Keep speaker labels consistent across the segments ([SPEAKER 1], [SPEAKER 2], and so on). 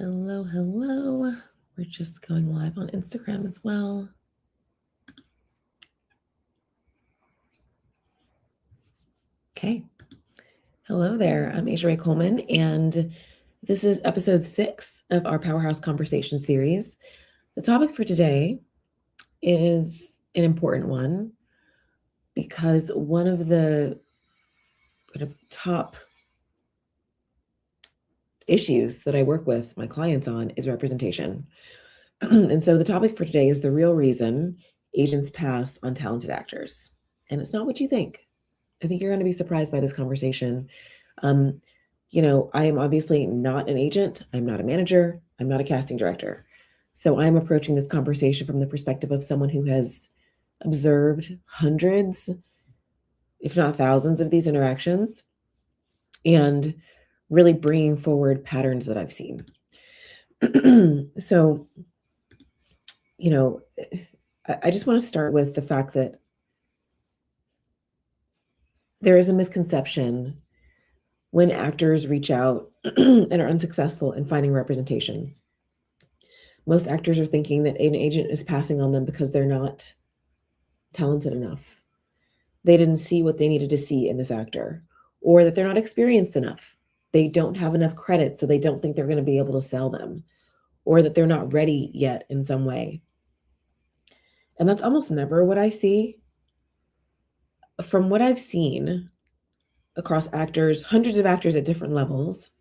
[SPEAKER 1] Hello, hello. We're just going live on Instagram as well. Okay. Hello there. I'm Asia Ray Coleman, and this is episode 6 of our Powerhouse Conversation series. The topic for today is an important one because one of the kind of top issues that I work with my clients on is representation. And so the topic for today is the real reason agents pass on talented actors. And it's not what you think. I think you're going to be surprised by this conversation. I am obviously not an agent. I'm not a manager. I'm not a casting director. So I'm approaching this conversation from the perspective of someone who has observed hundreds, if not thousands, of these interactions and really bringing forward patterns that I've seen. So, I just want to start with the fact that there is a misconception when actors reach out and are unsuccessful in finding representation. Most actors are thinking that an agent is passing on them because they're not talented enough. They didn't see what they needed to see in this actor, or that they're not experienced enough. They don't have enough credits, so they don't think they're going to be able to sell them, or that they're not ready yet in some way. And that's almost never what I see. From what I've seen across actors, hundreds of actors at different levels,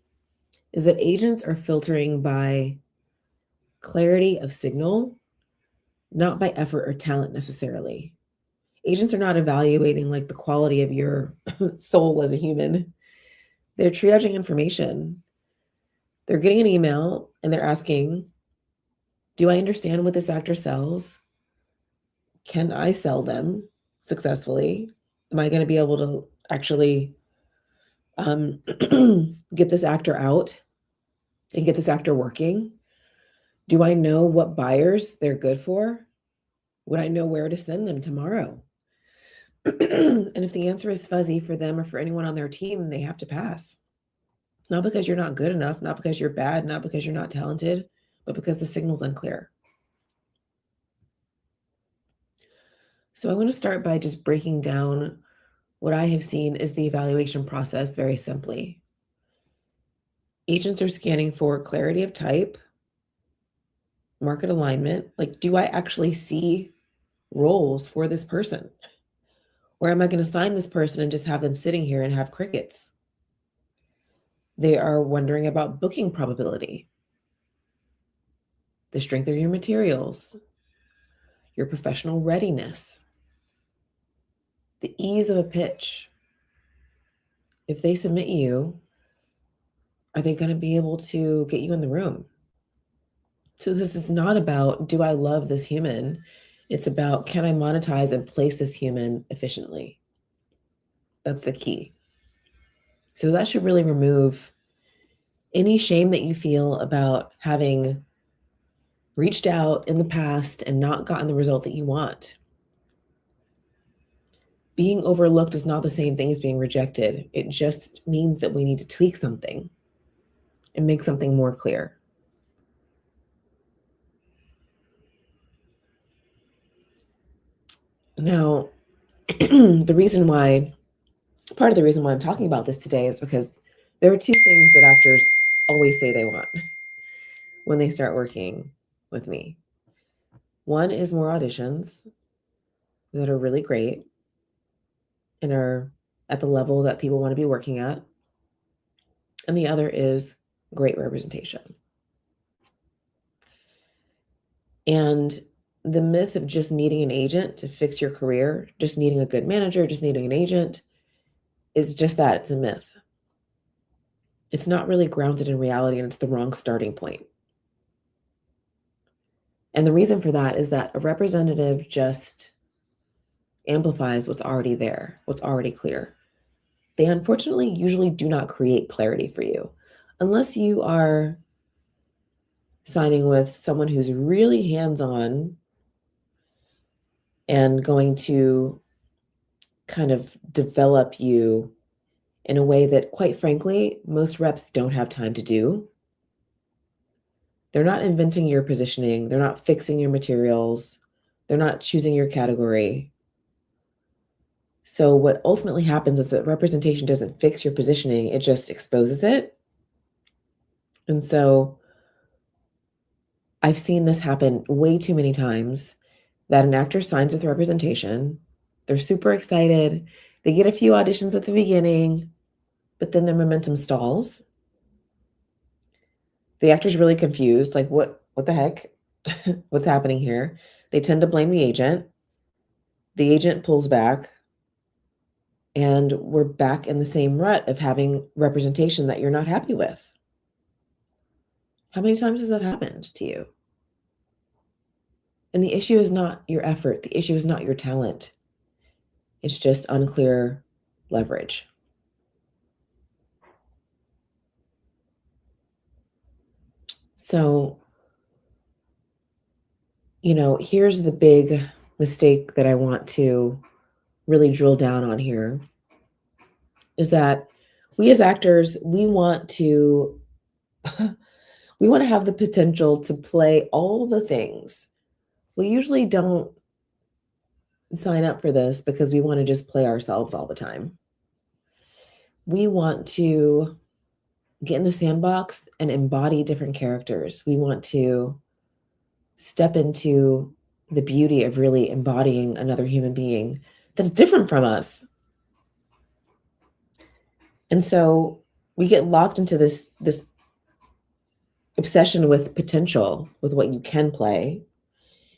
[SPEAKER 1] is that agents are filtering by clarity of signal, not by effort or talent necessarily. Agents are not evaluating like the quality of your soul as a human. They're triaging information. They're getting an email and they're asking, do I understand what this actor sells? Can I sell them successfully? Am I going to be able to actually get this actor out and get this actor working? Do I know what buyers they're good for? Would I know where to send them tomorrow? And if the answer is fuzzy for them or for anyone on their team, they have to pass. Not because you're not good enough, not because you're bad, not because you're not talented, but because the signal's unclear. So I want to start by just breaking down what I have seen is the evaluation process very simply. Agents are scanning for clarity of type, market alignment. Like, do I actually see roles for this person? Or am I going to sign this person and just have them sitting here and have crickets? They are wondering about booking probability, the strength of your materials, your professional readiness, the ease of a pitch. If they submit you, are they going to be able to get you in the room? So this is not about, do I love this human? It's about, can I monetize and place this human efficiently? That's the key. So that should really remove any shame that you feel about having reached out in the past and not gotten the result that you want. Being overlooked is not the same thing as being rejected. It just means that we need to tweak something and make something more clear. Now, part of the reason why I'm talking about this today is because there are two things that actors always say they want when they start working with me. One is more auditions that are really great and are at the level that people want to be working at. And the other is great representation. And the myth of just needing an agent to fix your career, just needing a good manager, just needing an agent, is just that. It's a myth. It's not really grounded in reality, and it's the wrong starting point. And the reason for that is that a representative just amplifies what's already there, what's already clear. They unfortunately usually do not create clarity for you unless you are signing with someone who's really hands-on and going to kind of develop you in a way that, quite frankly, most reps don't have time to do. They're not inventing your positioning. They're not fixing your materials. They're not choosing your category. So what ultimately happens is that representation doesn't fix your positioning, it just exposes it. And so I've seen this happen way too many times, that an actor signs with representation. They're super excited. They get a few auditions at the beginning, but then their momentum stalls. The actor's really confused, like what the heck? What's happening here? They tend to blame the agent. The agent pulls back, and we're back in the same rut of having representation that you're not happy with. How many times has that happened to you? And the issue is not your effort. The issue is not your talent. It's just unclear leverage. So, here's the big mistake that I want to really drill down on here, is that we as actors, we want to have the potential to play all the things. We usually don't sign up for this because we want to just play ourselves all the time. We want to get in the sandbox and embody different characters. We want to step into the beauty of really embodying another human being that's different from us. And so we get locked into this obsession with potential, with what you can play,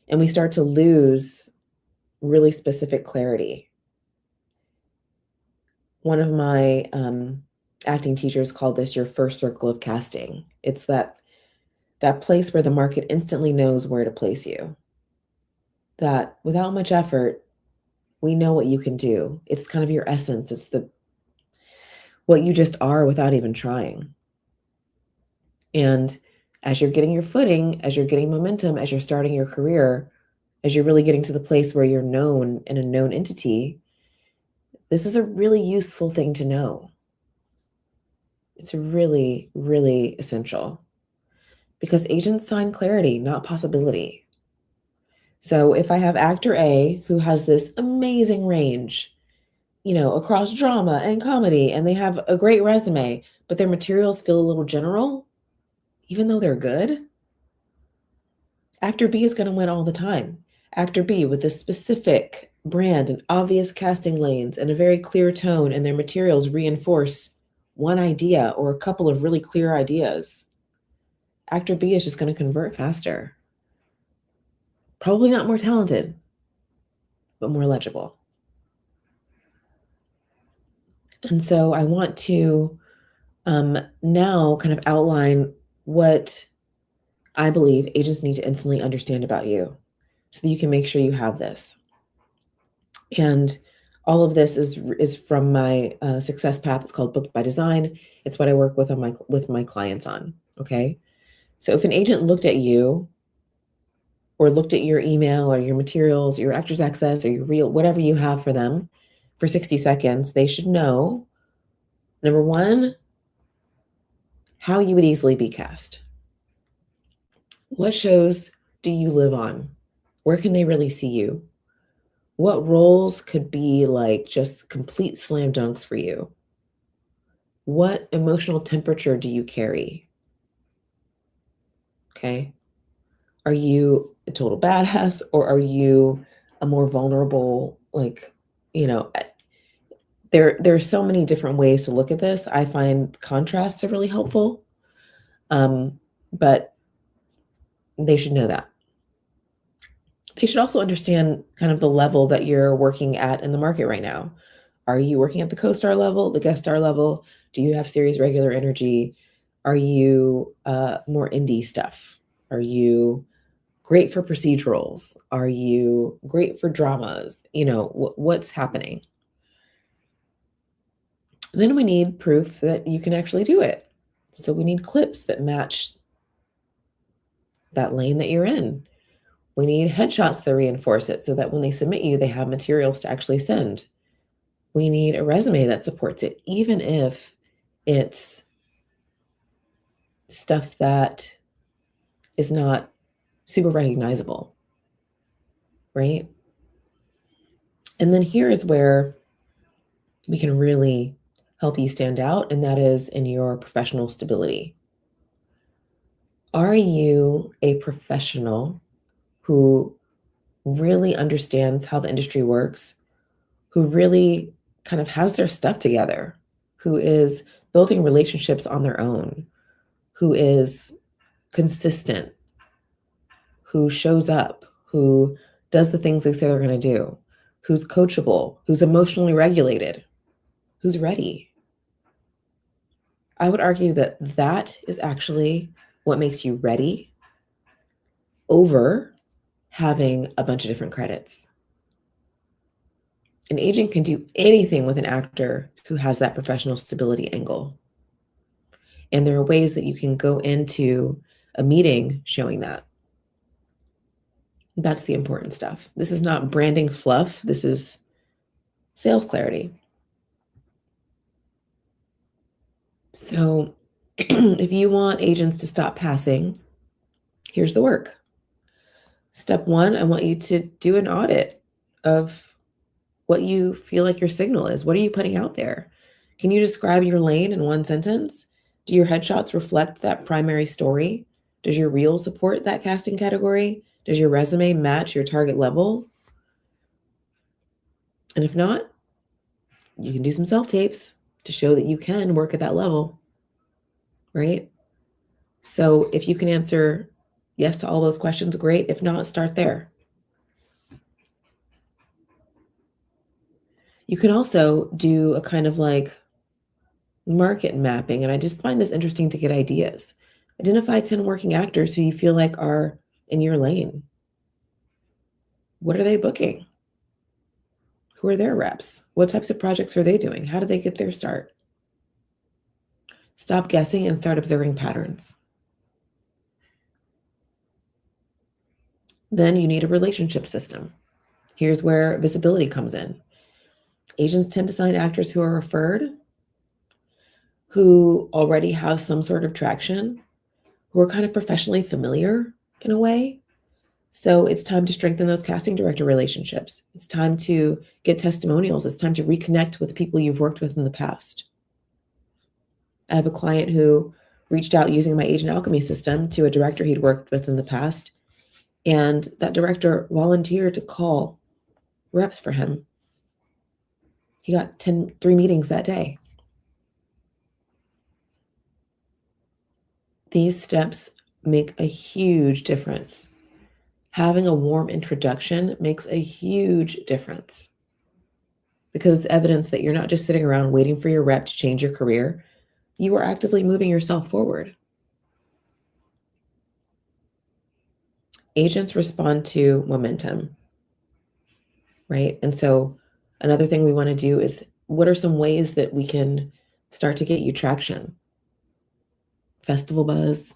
[SPEAKER 1] and we start to lose really specific clarity. One of my acting teachers called this your first circle of casting. It's that place where the market instantly knows where to place you. That without much effort, we know what you can do. It's kind of your essence. It's what you just are without even trying. And as you're getting your footing, as you're getting momentum, as you're starting your career, as you're really getting to the place where you're known and a known entity, this is a really useful thing to know. It's really, really essential, because agents sign clarity, not possibility. So if I have actor A who has this amazing range, across drama and comedy, and they have a great resume, but their materials feel a little general, even though they're good, actor B is going to win all the time. Actor B with a specific brand and obvious casting lanes and a very clear tone, and their materials reinforce one idea or a couple of really clear ideas. Actor B is just going to convert faster. Probably not more talented, but more legible. And so I want to now kind of outline what I believe agents need to instantly understand about you so that you can make sure you have this. And all of this is from my success path. It's called Booked by Design. It's what I work with my clients on. Okay. So if an agent looked at you or looked at your email or your materials, your actor's access or your reel, whatever you have for them for 60 seconds, they should know, number one, how you would easily be cast. What shows do you live on? Where can they really see you? What roles could be like just complete slam dunks for you? What emotional temperature do you carry? Okay. Are you a total badass, or are you a more vulnerable, like, there are so many different ways to look at this. I find contrasts are really helpful. But they should know that. They should also understand kind of the level that you're working at in the market right now. Are you working at the co-star level, the guest star level? Do you have series regular energy? Are you more indie stuff? Are you great for procedurals? Are you great for dramas? What's happening? Then we need proof that you can actually do it. So we need clips that match that lane that you're in. We need headshots that reinforce it so that when they submit you, they have materials to actually send. We need a resume that supports it, even if it's stuff that is not super recognizable, right? And then here is where we can really help you stand out, and that is in your professional stability. Are you a professional who really understands how the industry works, who really kind of has their stuff together, who is building relationships on their own, who is consistent, who shows up, who does the things they say they're going to do, who's coachable, who's emotionally regulated, who's ready? I would argue that that is actually what makes you ready over having a bunch of different credits. An agent can do anything with an actor who has that professional stability angle. And there are ways that you can go into a meeting showing that. That's the important stuff. This is not branding fluff. This is sales clarity. So if you want agents to stop passing, here's the work. Step one, I want you to do an audit of what you feel like your signal is. What are you putting out there? Can you describe your lane in one sentence? Do your headshots reflect that primary story? Does your reel support that casting category? Does your resume match your target level? And if not, you can do some self-tapes to show that you can work at that level, right? So if you can answer yes to all those questions, great. If not, start there. You can also do a kind of like market mapping, and I just find this interesting to get ideas. Identify 10 working actors who you feel like are in your lane. What are they booking? Who are their reps? What types of projects are they doing? How did they get their start? Stop guessing and start observing patterns. Then you need a relationship system. Here's where visibility comes in. Agents tend to sign actors who are referred, who already have some sort of traction, who are kind of professionally familiar in a way. So it's time to strengthen those casting director relationships. It's time to get testimonials. It's time to reconnect with people you've worked with in the past. I have a client who reached out using my agent alchemy system to a director he'd worked with in the past. And that director volunteered to call reps for him. He got 3 meetings that day. These steps make a huge difference. Having a warm introduction makes a huge difference because it's evidence that you're not just sitting around waiting for your rep to change your career. You are actively moving yourself forward. Agents respond to momentum, right? And so another thing we want to do is, what are some ways that we can start to get you traction? Festival buzz,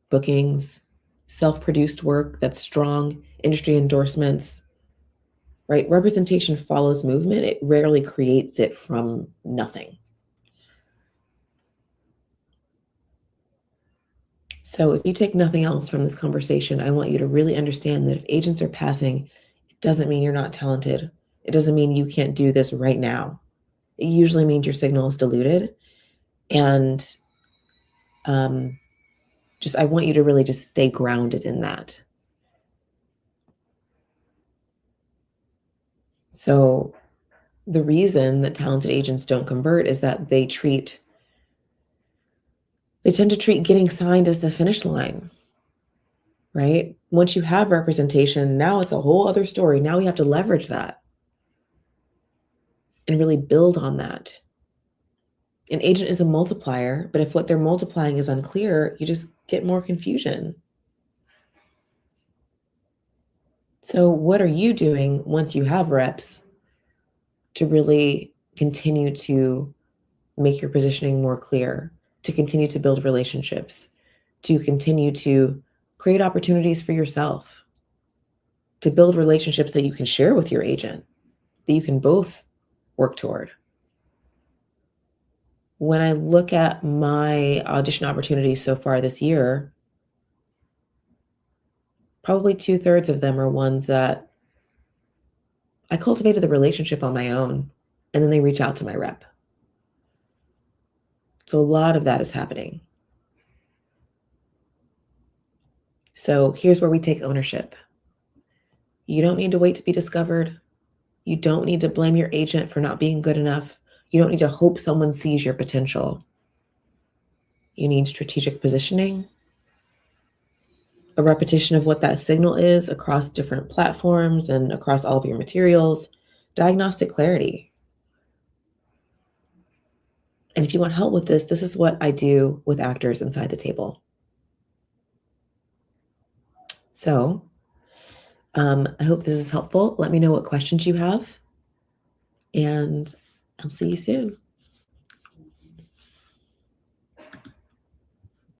[SPEAKER 1] bookings, self-produced work that's strong, industry endorsements, right? Representation follows movement. It rarely creates it from nothing. So if you take nothing else from this conversation, I want you to really understand that if agents are passing, it doesn't mean you're not talented. It doesn't mean you can't do this right now. It usually means your signal is diluted. And I want you to really just stay grounded in that. So the reason that talented agents don't convert is that they tend to treat getting signed as the finish line, right? Once you have representation, now it's a whole other story. Now we have to leverage that and really build on that. An agent is a multiplier, but if what they're multiplying is unclear, you just get more confusion. So what are you doing once you have reps to really continue to make your positioning more clear, to continue to build relationships, to continue to create opportunities for yourself, to build relationships that you can share with your agent, that you can both work toward? When I look at my audition opportunities so far this year, Probably 2/3 of them are ones that I cultivated the relationship on my own, and then they reach out to my rep. So a lot of that is happening. So here's where we take ownership. You don't need to wait to be discovered. You don't need to blame your agent for not being good enough. You don't need to hope someone sees your potential. You need strategic positioning, a repetition of what that signal is across different platforms and across all of your materials, diagnostic clarity. And if you want help with this is what I do with actors inside the table. So I hope this is helpful. Let me know what questions you have, and I'll see you soon.